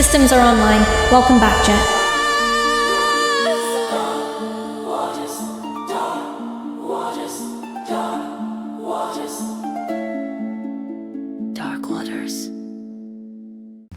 Systems are online. Welcome back, Jet.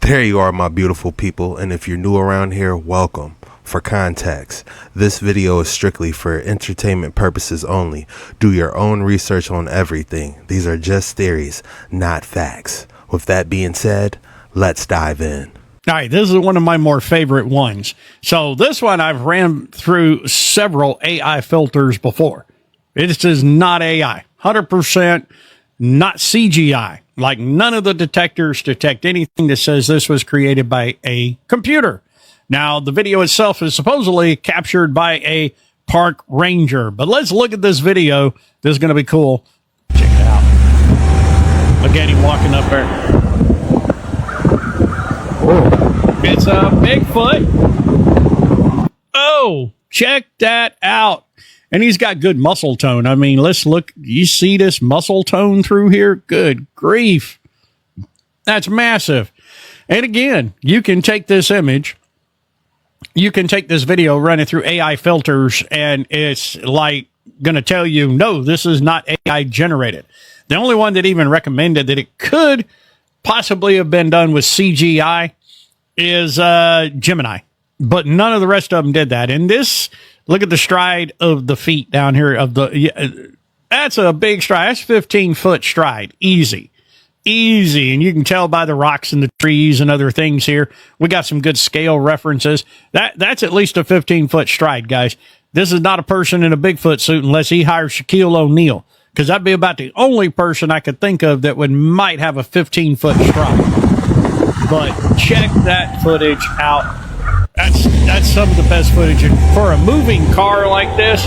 There you are, my beautiful people, and if you're new around here, welcome. For context, this video is strictly for entertainment purposes only. Do your own research on everything. These are just theories, not facts. With that being said, let's dive in. All right, this is one of my more favorite ones. So this one I've ran through several AI filters before. This is not AI, 100% not CGI. Like none of the detectors detect anything that says this was created by a computer. Now, the video itself is supposedly captured by a park ranger, but let's look at this video. This is going to be cool. Check it out. Look at him walking up there. Oh, it's a Bigfoot. Oh, check that out. And he's got good muscle tone. I mean, let's look. You see this muscle tone through here? Good grief. That's massive. And again, you can take this image. You can take this video, run it through AI filters, and it's like going to tell you, no, this is not AI generated. The only one that even recommended that it could possibly have been done with CGI is Gemini. But none of the rest of them did that. And this... Look at the stride of the feet down here. That's a big stride. That's 15-foot stride. Easy. And you can tell by the rocks and the trees and other things here. We got some good scale references. That's at least a 15-foot stride, guys. This is not a person in a Bigfoot suit unless he hires Shaquille O'Neal, because that'd be about the only person I could think of that might have a 15-foot stride. But check that footage out. That's some of the best footage. And for a moving car like this,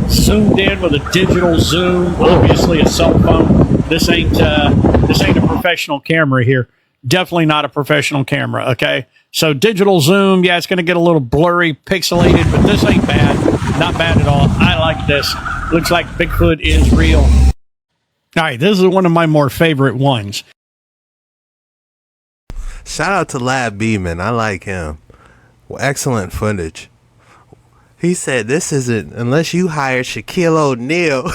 zoomed in with a digital zoom, obviously a cell phone. This ain't a professional camera here. Definitely not a professional camera. Okay, so digital zoom, yeah, it's going to get a little blurry, pixelated, but this ain't bad. Not bad at all. I like this. Looks like Bigfoot is real. All right, this is one of my more favorite ones. Shout out to Lab B, man. I like him. Well, excellent footage. He said this isn't unless you hire Shaquille O'Neal.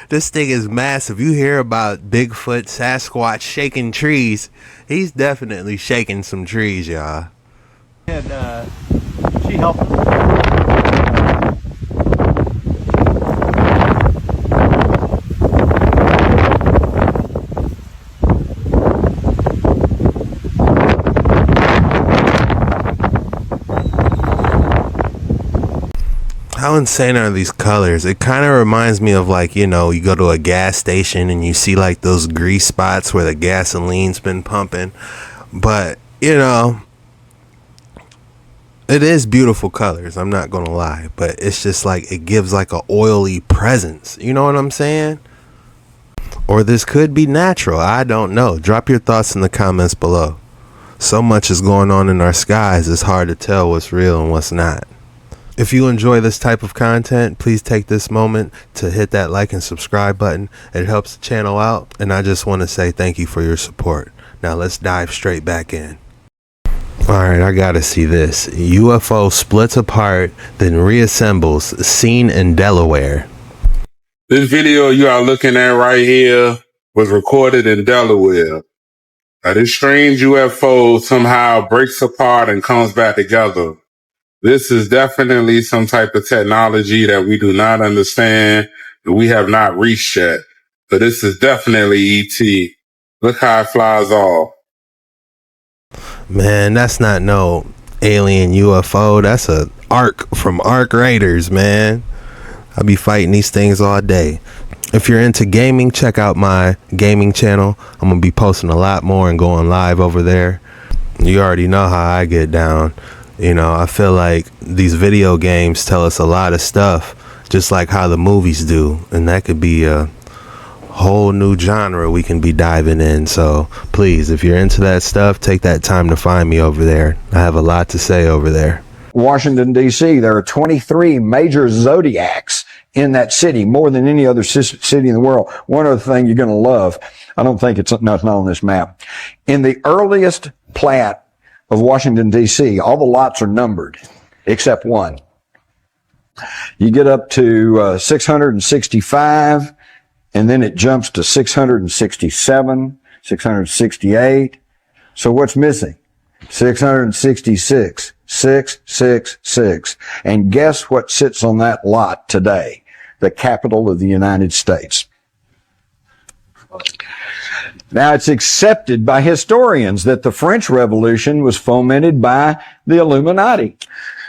This thing is massive. You hear about Bigfoot, Sasquatch shaking trees. He's definitely shaking some trees, y'all. And she helped. How insane are these colors? It kind of reminds me of, like, you know, you go to a gas station and you see like those grease spots where the gasoline's been pumping. But, you know, it is beautiful colors, I'm not gonna lie, but it's just like it gives like a oily presence. You know what I'm saying? Or this could be natural. I don't know. Drop your thoughts in the comments below. So much is going on in our skies, it's hard to tell what's real and what's not. If you enjoy this type of content, please take this moment to hit that like and subscribe button. It helps the channel out, and I just want to say thank you for your support. Now let's dive straight back in. Alright, I gotta see this. UFO splits apart, then reassembles, seen in Delaware. This video you are looking at right here was recorded in Delaware. This strange UFO somehow breaks apart and comes back together. This is definitely some type of technology that we do not understand, that we have not reached yet. But this is definitely ET. Look how it flies off. Man, that's not no alien UFO. That's a Ark from Ark Raiders, man. I'll be fighting these things all day. If you're into gaming, check out my gaming channel. I'm going to be posting a lot more and going live over there. You already know how I get down. You know, I feel like these video games tell us a lot of stuff, just like how the movies do. And that could be a whole new genre we can be diving in. So please, if you're into that stuff, take that time to find me over there. I have a lot to say over there. Washington, D.C., there are 23 major zodiacs in that city, more than any other city in the world. One other thing you're going to love, I don't think it's not on this map. In the earliest plat of Washington, D.C. All the lots are numbered except one. You get up to 665, and then it jumps to 667, 668. So what's missing? 666, 666. And guess what sits on that lot today? The capital of the United States. Now, it's accepted by historians that the French Revolution was fomented by the Illuminati.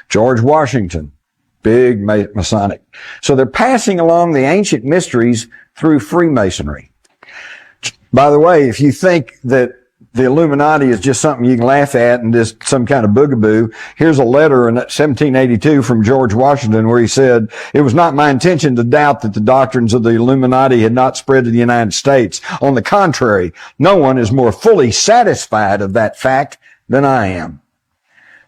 George Washington, big Masonic. So they're passing along the ancient mysteries through Freemasonry. By the way, if you think that the Illuminati is just something you can laugh at and just some kind of boogaboo, here's a letter in 1782 from George Washington where he said, "It was not my intention to doubt that the doctrines of the Illuminati had not spread to the United States. On the contrary, no one is more fully satisfied of that fact than I am."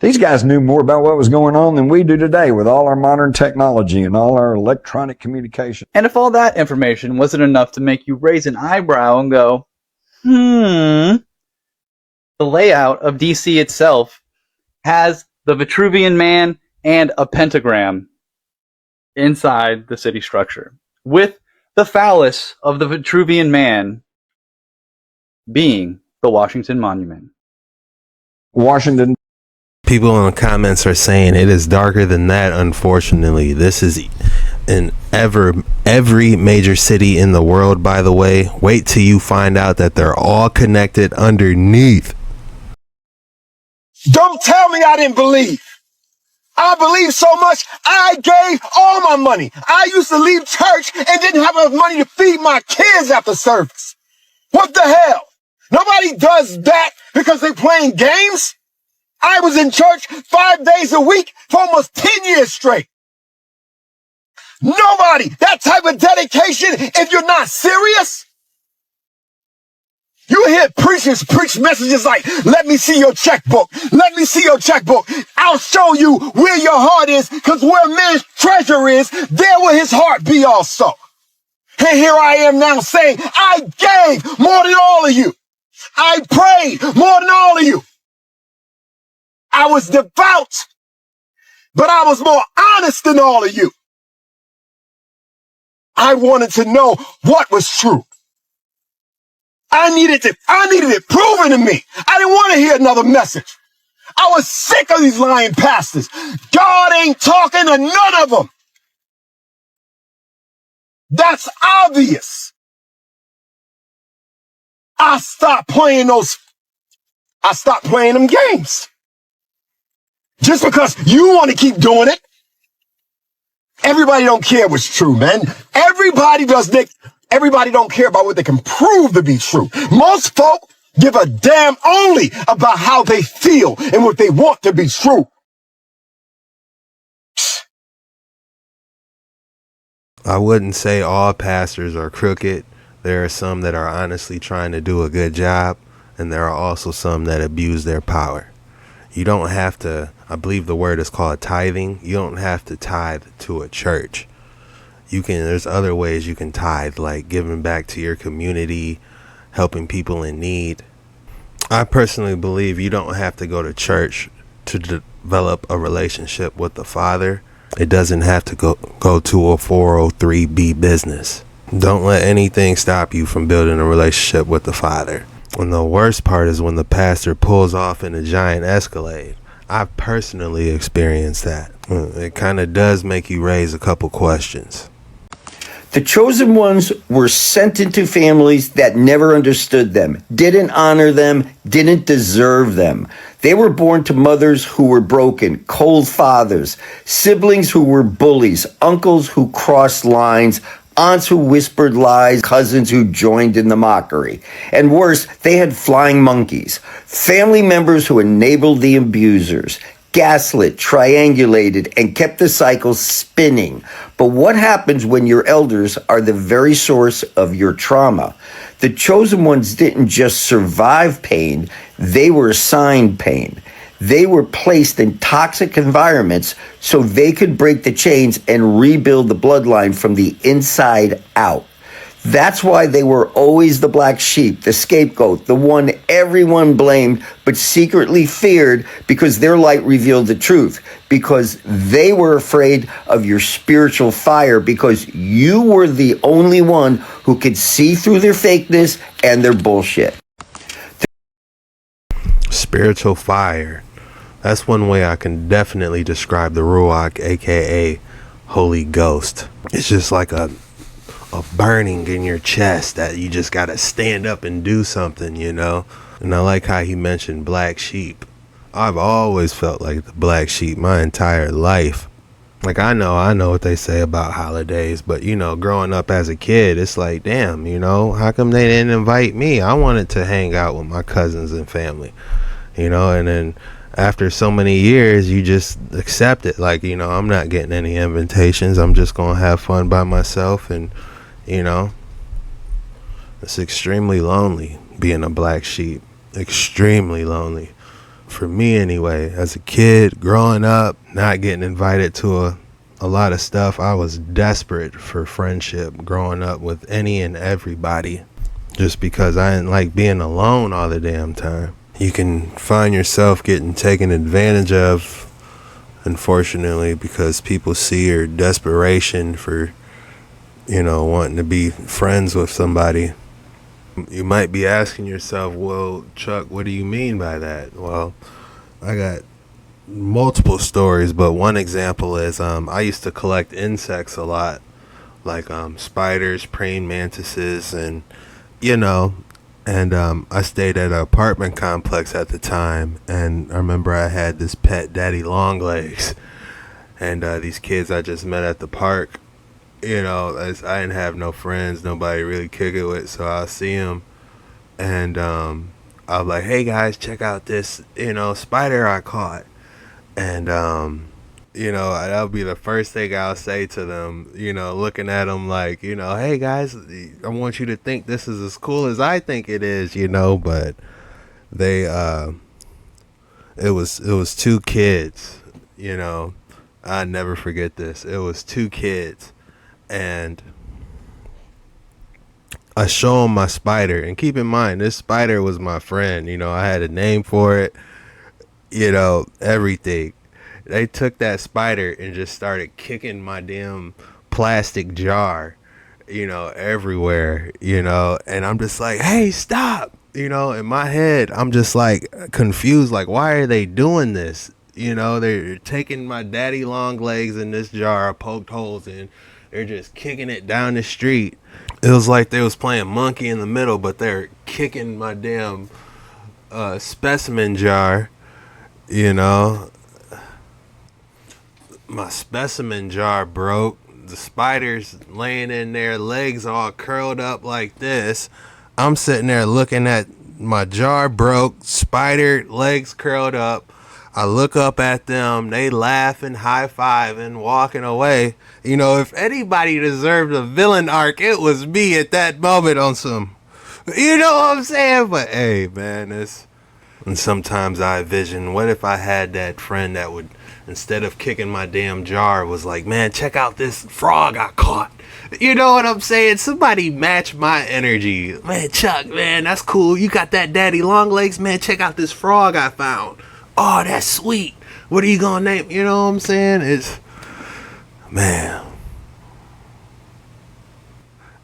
These guys knew more about what was going on than we do today with all our modern technology and all our electronic communication. And if all that information wasn't enough to make you raise an eyebrow and go, the layout of DC itself has the Vitruvian Man and a pentagram inside the city structure, with the phallus of the Vitruvian Man being the Washington Monument. Washington. People in the comments are saying it is darker than that. Unfortunately, this is in every major city in the world, by the way. Wait till you find out that they're all connected underneath. Don't tell me I didn't believe. I believed so much, I gave all my money. I used to leave church and didn't have enough money to feed my kids after service. What the hell? Nobody does that because they're playing games. I was in church 5 days a week for almost 10 years straight. Nobody, that type of dedication, if you're not serious. You hear preachers preach messages like, "Let me see your checkbook. Let me see your checkbook. I'll show you where your heart is, because where man's treasure is, there will his heart be also." And here I am now saying, I gave more than all of you. I prayed more than all of you. I was devout, but I was more honest than all of you. I wanted to know what was true. I needed it proven to me. I didn't want to hear another message. I was sick of these lying pastors. God ain't talking to none of them. That's obvious. I stopped playing them games. Just because you want to keep doing it. Everybody don't care what's true, man. Everybody don't care about what they can prove to be true. Most folk give a damn only about how they feel and what they want to be true. I wouldn't say all pastors are crooked. There are some that are honestly trying to do a good job, and there are also some that abuse their power. You don't have to, I believe the word is called tithing. You don't have to tithe to a church. There's other ways you can tithe, like giving back to your community, helping people in need. I personally believe you don't have to go to church to develop a relationship with the Father. It doesn't have to go to a 403B business. Don't let anything stop you from building a relationship with the Father. And the worst part is when the pastor pulls off in a giant Escalade. I've personally experienced that. It kind of does make you raise a couple questions. The chosen ones were sent into families that never understood them, didn't honor them, didn't deserve them. They were born to mothers who were broken, cold fathers, siblings who were bullies, uncles who crossed lines, aunts who whispered lies, cousins who joined in the mockery. And worse, they had flying monkeys, family members who enabled the abusers, gaslit, triangulated, and kept the cycle spinning. But what happens when your elders are the very source of your trauma? The chosen ones didn't just survive pain, they were assigned pain. They were placed in toxic environments so they could break the chains and rebuild the bloodline from the inside out. That's why they were always the black sheep, the scapegoat, the one everyone blamed but secretly feared because their light revealed the truth, because they were afraid of your spiritual fire, because you were the only one who could see through their fakeness and their bullshit. Spiritual fire. That's one way I can definitely describe the Ruach, aka Holy Ghost. It's just like a burning in your chest that you just gotta stand up and do something, you know. And I like how he mentioned black sheep. I've always felt like the black sheep my entire life. Like, I know what they say about holidays, but you know, growing up as a kid, it's like, damn, you know, how come they didn't invite me? I wanted to hang out with my cousins and family, you know. And then after so many years, you just accept it. Like, you know, I'm not getting any invitations. I'm just gonna have fun by myself. And you know, it's extremely lonely being a black sheep. Extremely lonely. For me anyway, as a kid, growing up, not getting invited to a lot of stuff, I was desperate for friendship growing up with any and everybody. Just because I didn't like being alone all the damn time. You can find yourself getting taken advantage of, unfortunately, because people see your desperation for, you know, wanting to be friends with somebody. You might be asking yourself, well, Chuck, what do you mean by that? Well, I got multiple stories, but one example is I used to collect insects a lot, like spiders, praying mantises, and you know, and I stayed at an apartment complex at the time, and I remember I had this pet daddy longlegs, and these kids I just met at the park. You know, I didn't have no friends, nobody really kick it with, so I'll see them, and I was like, hey guys, check out this, you know, spider I caught. And you know, that'll be the first thing I'll say to them, you know, looking at them like, you know, hey guys, I want you to think this is as cool as I think it is, you know. But they it was two kids, you know. I never forget this. It was two kids, and I show them my spider, and keep in mind, this spider was my friend, you know. I had a name for it, you know, everything. They took that spider and just started kicking my damn plastic jar, you know, everywhere, you know. And I'm just like, hey, stop, you know. In my head, I'm just like confused, like, why are they doing this? You know, they're taking my daddy long legs in this jar I poked holes in. They're just kicking it down the street. It was like they was playing monkey in the middle, but they're kicking my damn specimen jar, you know. My specimen jar broke. The spider's laying in there, legs all curled up like this. I'm sitting there looking at my jar broke, spider legs curled up. I look up at them, they laughing, high-fiving, walking away. You know, if anybody deserved a villain arc, it was me at that moment on some, you know what I'm saying? But hey, man, it's, and sometimes I vision, what if I had that friend that would, instead of kicking my damn jar, was like, man, check out this frog I caught. You know what I'm saying? Somebody match my energy. Man, Chuck, man, that's cool. You got that daddy long legs, man. Check out this frog I found. Oh, that's sweet. What are you gonna name? You know what I'm saying? It's, man,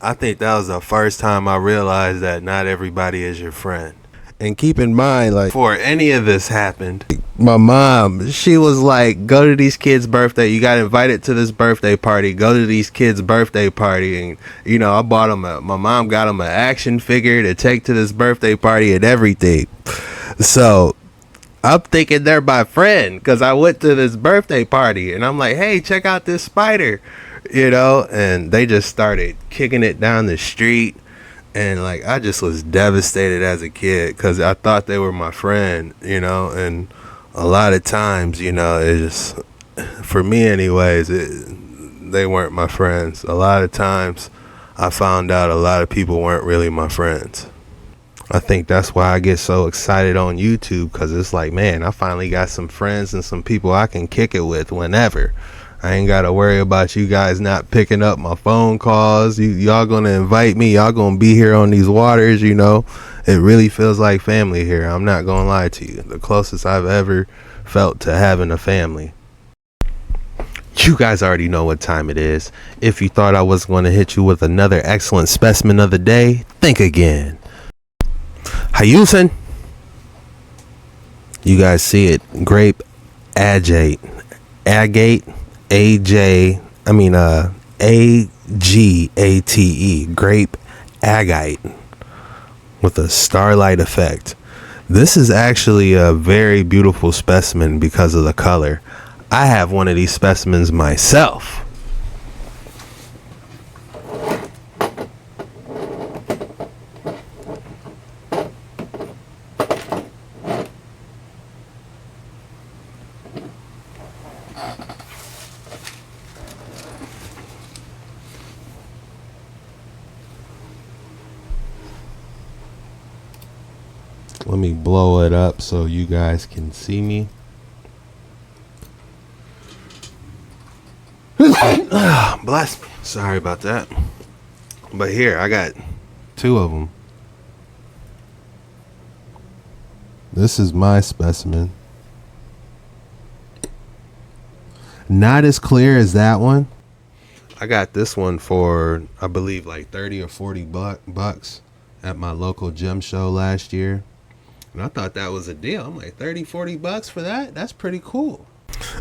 I think that was the first time I realized that not everybody is your friend. And keep in mind, like, before any of this happened, my mom, she was like, go to these kids' birthday. You got invited to this birthday party. Go to these kids' birthday party. And, you know, I bought them, my mom got them an action figure to take to this birthday party and everything. So I'm thinking they're my friend because I went to this birthday party. And I'm like, hey, check out this spider, you know. And they just started kicking it down the street. And like, I just was devastated as a kid because I thought they were my friend, you know. And a lot of times, you know, it just, for me anyways, they weren't my friends. A lot of times I found out a lot of people weren't really my friends. I think that's why I get so excited on YouTube, because it's like, man, I finally got some friends and some people I can kick it with whenever. I ain't got to worry about you guys not picking up my phone calls. Y'all going to invite me. Y'all going to be here on these waters, you know. It really feels like family here. I'm not going to lie to you. The closest I've ever felt to having a family. You guys already know what time it is. If you thought I was going to hit you with another excellent specimen of the day, think again. Hayusin. You guys see it. Grape agate. Agate. A-G-A-T-E. Grape agate. With a starlight effect. This is actually a very beautiful specimen because of the color. I have one of these specimens myself. Let me blow it up so you guys can see me. Bless me. Sorry about that. But here, I got 2 of them. This is my specimen. Not as clear as that one. I got this one for, I believe, like 30 or 40 bucks at my local gem show last year. And I thought that was a deal. I'm like, 30, 40 bucks for that? That's pretty cool.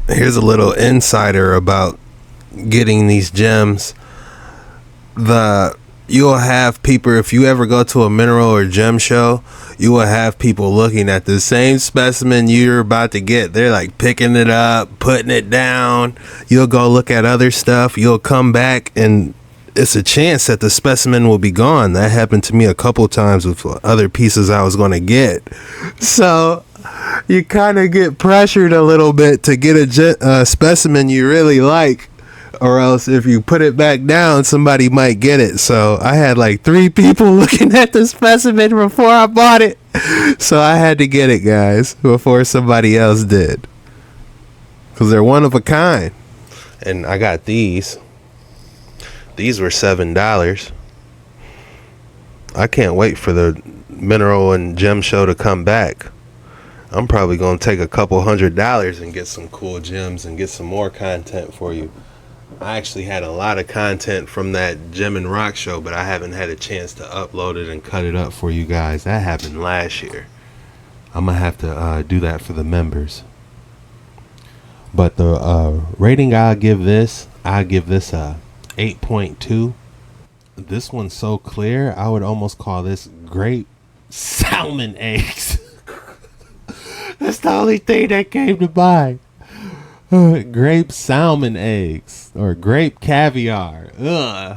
Here's a little insider about getting these gems. You'll have people, if you ever go to a mineral or gem show, you will have people looking at the same specimen you're about to get. They're like picking it up, putting it down. You'll go look at other stuff. You'll come back and it's a chance that the specimen will be gone. That happened to me a couple times with other pieces I was going to get. So you kind of get pressured a little bit to get a specimen you really like, or else if you put it back down, somebody might get it. So I had like 3 people looking at the specimen before I bought it. So I had to get it, guys, before somebody else did. Because they're one of a kind. And I got these. These were $7. I can't wait for the mineral and gem show to come back. I'm probably going to take a couple $100 and get some cool gems and get some more content for you. I actually had a lot of content from that Gem and Rock show, but I haven't had a chance to upload it and cut it up for you guys. That happened last year. I'm going to have to do that for the members. But the rating I'll give this a 8.2. This one's so clear, I would almost call this grape salmon eggs. That's the only thing that came to mind. Grape salmon eggs or grape caviar. Ugh.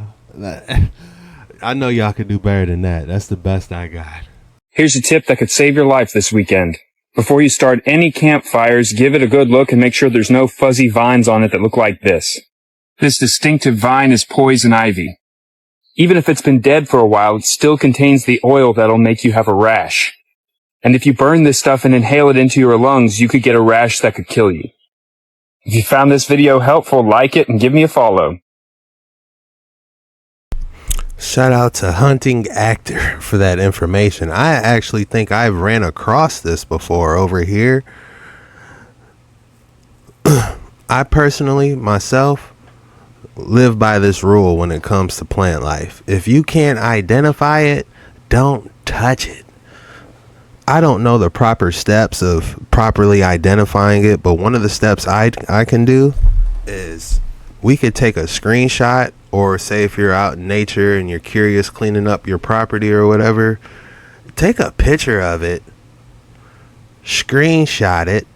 I know y'all can do better than that. That's the best I got. Here's a tip that could save your life this weekend. Before you start any campfires, give it a good look and make sure there's no fuzzy vines on it that look like this. This distinctive vine is poison ivy. Even if it's been dead for a while, it still contains the oil that'll make you have a rash. And if you burn this stuff and inhale it into your lungs, you could get a rash that could kill you. If you found this video helpful, like it and give me a follow. Shout out to Hunting Actor for that information. I actually think I've ran across this before over here. I personally, myself, live by this rule when it comes to plant life. If you can't identify it, don't touch it. I don't know the proper steps of properly identifying it, but one of the steps I can do is we could take a screenshot, or say if you're out in nature and you're curious cleaning up your property or whatever, take a picture of it, screenshot it,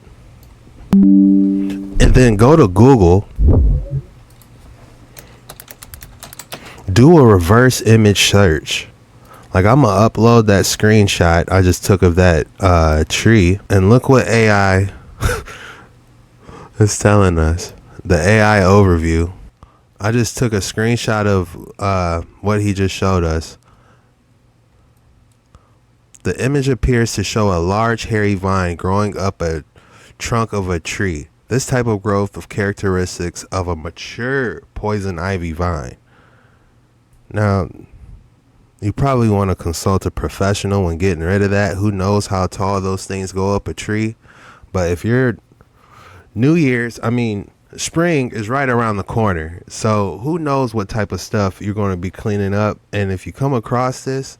and then go to Google, do a reverse image search. Like, I'm gonna upload that screenshot I just took of that tree, and look what AI is telling us. The AI overview. I just took a screenshot of what he just showed us. The image appears to show a large hairy vine growing up a trunk of a tree. This type of growth of characteristics of a mature poison ivy vine. Now, you probably want to consult a professional when getting rid of that. Who knows how tall those things go up a tree? But if you're spring is right around the corner. So who knows what type of stuff you're going to be cleaning up. And if you come across this,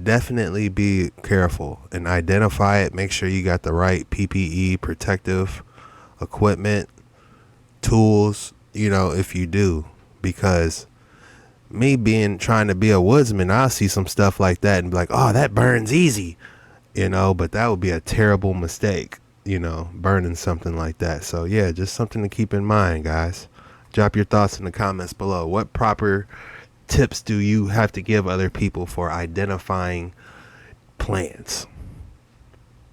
definitely be careful and identify it. Make sure you got the right PPE, protective equipment, tools, if you do. Because me trying to be a woodsman, I'll see some stuff like that and be like, oh, that burns easy, but that would be a terrible mistake, burning something like that. So yeah, just something to keep in mind, guys. Drop your thoughts in the comments below. What proper tips do you have to give other people for identifying plants?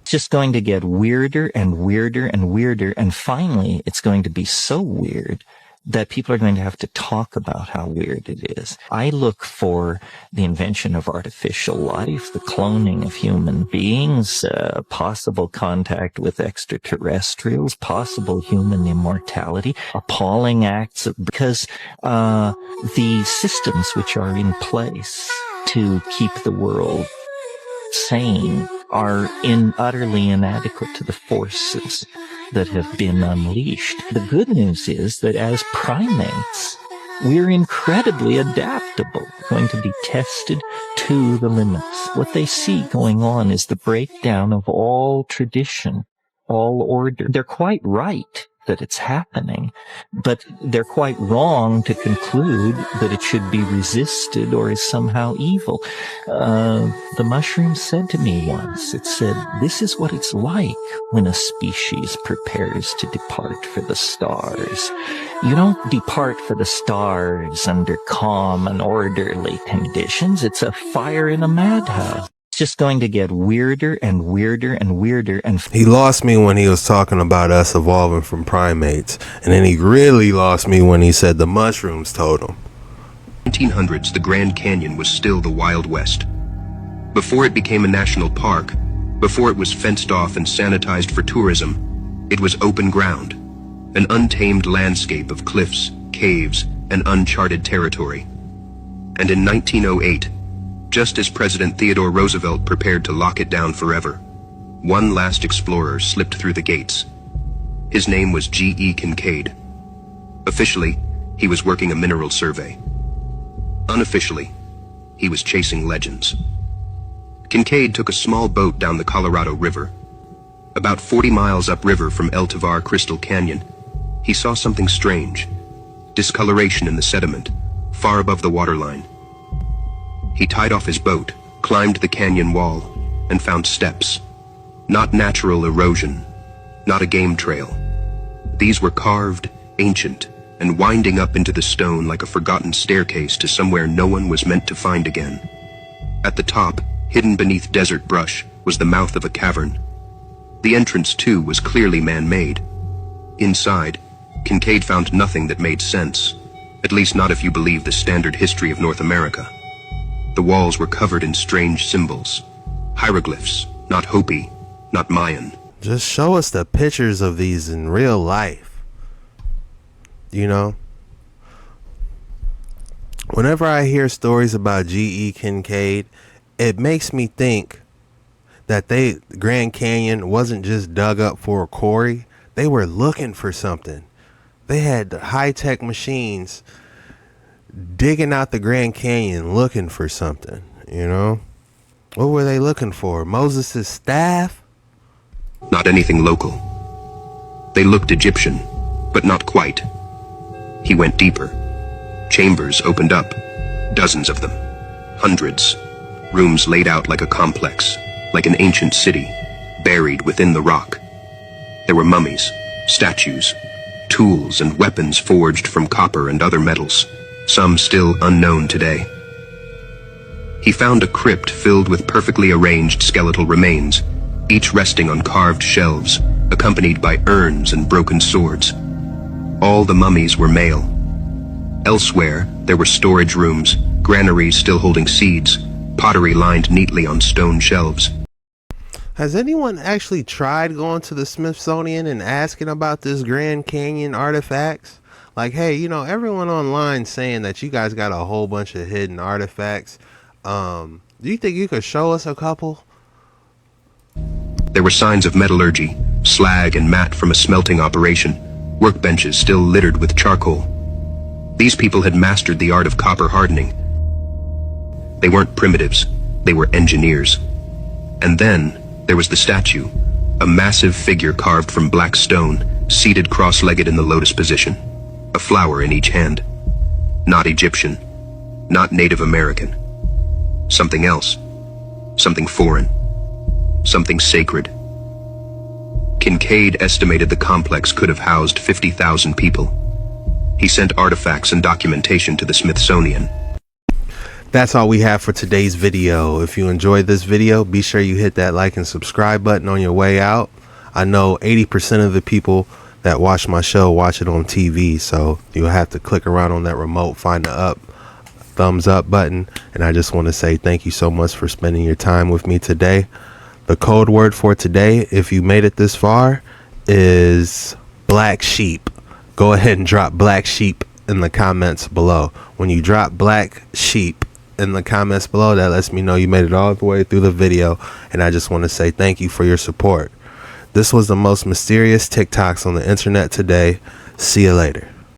It's just going to get weirder and weirder and weirder, and finally it's going to be so weird that people are going to have to talk about how weird it is. I look for the invention of artificial life, the cloning of human beings, possible contact with extraterrestrials, possible human immortality, appalling acts because the systems which are in place to keep the world sane are utterly inadequate to the forces that have been unleashed. The good news is that as primates, we're incredibly adaptable, going to be tested to the limits. What they see going on is the breakdown of all tradition, all order. They're quite right that it's happening, but they're quite wrong to conclude that it should be resisted or is somehow evil. The mushroom said to me once, it said, this is what it's like when a species prepares to depart for the stars. You don't depart for the stars under calm and orderly conditions. It's a fire in a madhouse. It's just going to get weirder and weirder and weirder. And he lost me when he was talking about us evolving from primates, and then he really lost me when he said the mushrooms told him. 1900s, the Grand Canyon was still the Wild West. Before it became a national park, before it was fenced off and sanitized for tourism, it was open ground, an untamed landscape of cliffs, caves, and uncharted territory. And in 1908, just as President Theodore Roosevelt prepared to lock it down forever, one last explorer slipped through the gates. His name was G.E. Kincaid. Officially, he was working a mineral survey. Unofficially, he was chasing legends. Kincaid took a small boat down the Colorado River. About 40 miles upriver from El Tovar Crystal Canyon, he saw something strange. Discoloration in the sediment, far above the waterline. He tied off his boat, climbed the canyon wall, and found steps. Not natural erosion, not a game trail. These were carved, ancient, and winding up into the stone like a forgotten staircase to somewhere no one was meant to find again. At the top, hidden beneath desert brush, was the mouth of a cavern. The entrance, too, was clearly man-made. Inside, Kincaid found nothing that made sense, at least not if you believe the standard history of North America. The walls were covered in strange symbols, hieroglyphs, not Hopi, not Mayan. Just show us the pictures of these in real life. Whenever I hear stories about G.E. Kincaid, it makes me think that Grand Canyon wasn't just dug up for a quarry. They were looking for something. They had high-tech machines digging out the Grand Canyon looking for something, What were they looking for? Moses' staff? Not anything local. They looked Egyptian, but not quite. He went deeper. Chambers opened up, dozens of them, hundreds. Rooms laid out like a complex, like an ancient city, buried within the rock. There were mummies, statues, tools and weapons forged from copper and other metals, some still unknown today. He found a crypt filled with perfectly arranged skeletal remains, each resting on carved shelves, accompanied by urns and broken swords. All the mummies were male. Elsewhere, there were storage rooms, granaries still holding seeds, pottery lined neatly on stone shelves. Has anyone actually tried going to the Smithsonian and asking about this Grand Canyon artifacts? Like, hey, you know, everyone online saying that you guys got a whole bunch of hidden artifacts. Do you think you could show us a couple? There were signs of metallurgy, slag and mat from a smelting operation, workbenches still littered with charcoal. These people had mastered the art of copper hardening. They weren't primitives, they were engineers. And then there was the statue, a massive figure carved from black stone, seated cross-legged in the lotus position, a flower in each hand. Not Egyptian, not Native American. Something else, something foreign, something sacred. Kincaid estimated the complex could have housed 50,000 people. He sent artifacts and documentation to the Smithsonian. That's all we have for today's video. If you enjoyed this video, be sure you hit that like and subscribe button on your way out. I know 80% of the people that watch my show watch it on TV, so you'll have to click around on that remote, find the thumbs up button. And I just want to say thank you so much for spending your time with me today. The code word for today, if you made it this far, is black sheep. Go ahead and drop black sheep in the comments below. When you drop black sheep in the comments below, that lets me know you made it all the way through the video. And I just want to say thank you for your support. This was the most mysterious TikToks on the internet today. See you later.